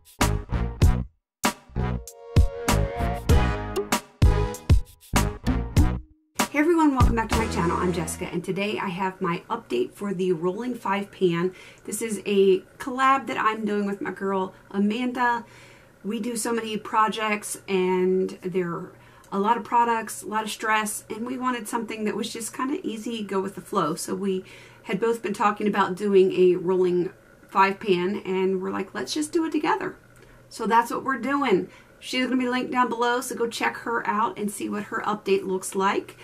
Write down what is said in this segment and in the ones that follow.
Hey everyone, welcome back to my channel. I'm Jessica, and today I have my update for the rolling 5 pan. This is a collab that I'm doing with my girl Amanda. We do so many projects and there are a lot of products, a lot of stress, and we wanted something that was just kind of easy, go with the flow. So we had both been talking about doing a rolling 5 pan, and we're like, let's just do it together. So that's what we're doing. She's going to be linked down below, so go check her out and see what her update looks like.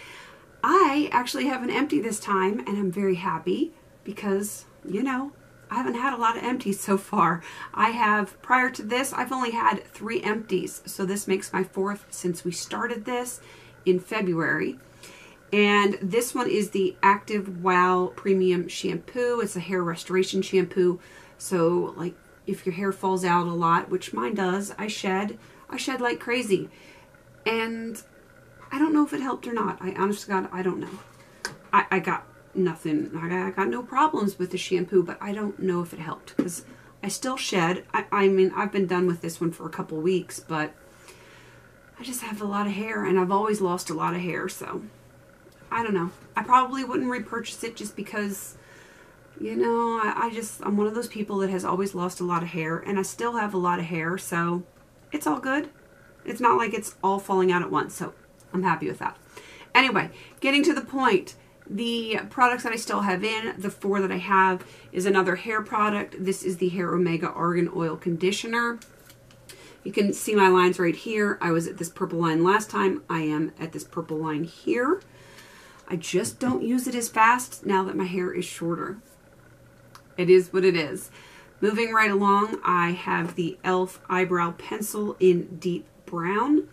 I actually have an empty this time, and I'm very happy because, you know, I haven't had a lot of empties so far. I have, prior to this, I've only had 3 empties, so this makes my 4th since we started this in February. And this one is the Active Wow Premium Shampoo. It's a hair restoration shampoo, so like if your hair falls out a lot, which mine does, I shed like crazy. And I don't know if it helped or not. I honestly, God, I don't know. I got nothing. I got no problems with the shampoo, but I don't know if it helped because I still shed. I mean, I've been done with this one for a couple weeks, but I just have a lot of hair, and I've always lost a lot of hair, so I don't know. I probably wouldn't repurchase it just because, you know, I'm one of those people that has always lost a lot of hair, and I still have a lot of hair, so it's all good. It's not like it's all falling out at once, so I'm happy with that. Anyway, getting to the point, the products that I still have in, the 4 that I have is another hair product. This is the Hair Omega Argan Oil Conditioner. You can see my lines right here. I was at this purple line last time. I am at this purple line here. I just don't use it as fast now that my hair is shorter. It is what it is. Moving right along, I have the e.l.f. Eyebrow Pencil in Deep Brown.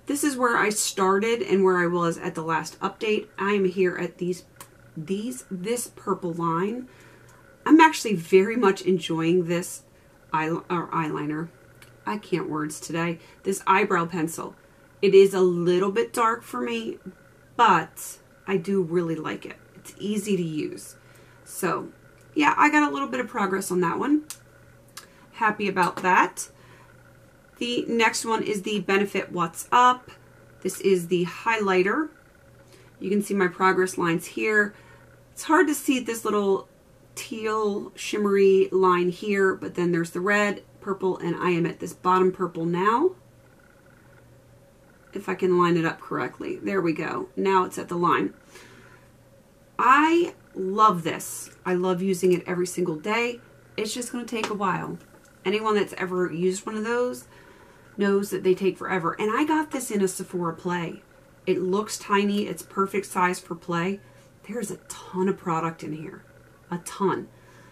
This is where I started and where I was at the last update. I am here at this purple line. I'm actually very much enjoying this eyeliner. I can't words today. This eyebrow pencil. It is a little bit dark for me, but I do really like it. It's easy to use. So yeah, I got a little bit of progress on that one. Happy about that. The next one is the Benefit What's Up. This is the highlighter. You can see my progress lines here. It's hard to see this little teal shimmery line here, but then there's the red, purple, and I am at this bottom purple now. If I can line it up correctly. There we go. Now it's at the line. I love this. I love using it every single day. It's just going to take a while. Anyone that's ever used one of those knows that they take forever. And I got this in a Sephora Play. It looks tiny. It's perfect size for Play. There's a ton of product in here. A ton.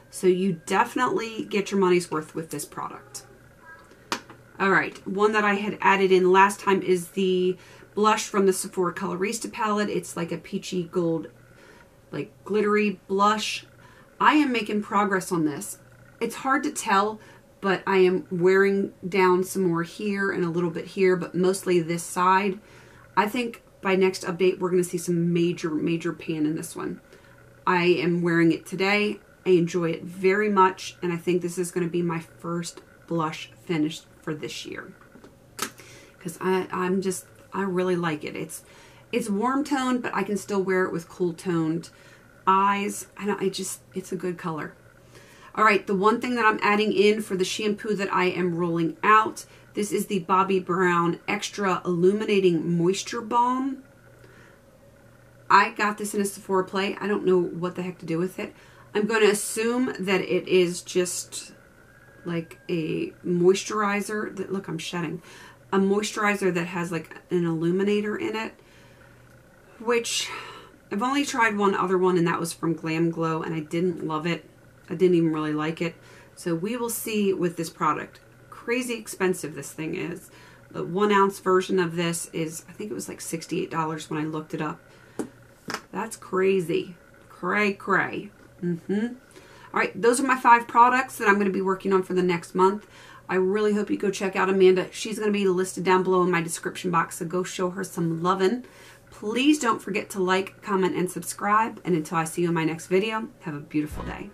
So you definitely get your money's worth with this product. Alright, one that I had added in last time is the blush from the Sephora Colorista palette. It's like a peachy gold, like glittery blush. I am making progress on this. It's hard to tell, but I am wearing down some more here and a little bit here, but mostly this side. I think by next update, we're going to see some major pan in this one. I am wearing it today. I enjoy it very much, and I think this is going to be my first blush finish for this year. Because I really like it. It's warm toned, but I can still wear it with cool toned eyes. It's a good color. All right, the one thing that I'm adding in for the shampoo that I am rolling out, this is the Bobbi Brown Extra Illuminating Moisture Balm. I got this in a Sephora Play. I don't know what the heck to do with it. I'm going to assume that it is just like a moisturizer. That, look, I'm shedding. A moisturizer that has like an illuminator in it, which I've only tried one other one, and that was from Glam Glow, and I didn't love it. I didn't even really like it. So we will see with this product. Crazy expensive this thing is. The 1 ounce version of this is, I think it was like $68 when I looked it up. That's crazy. Cray. All right, those are my 5 products that I'm going to be working on for the next month. I really hope you go check out Amanda. She's going to be listed down below in my description box, so go show her some lovin'. Please don't forget to like, comment, and subscribe. And until I see you in my next video, have a beautiful day.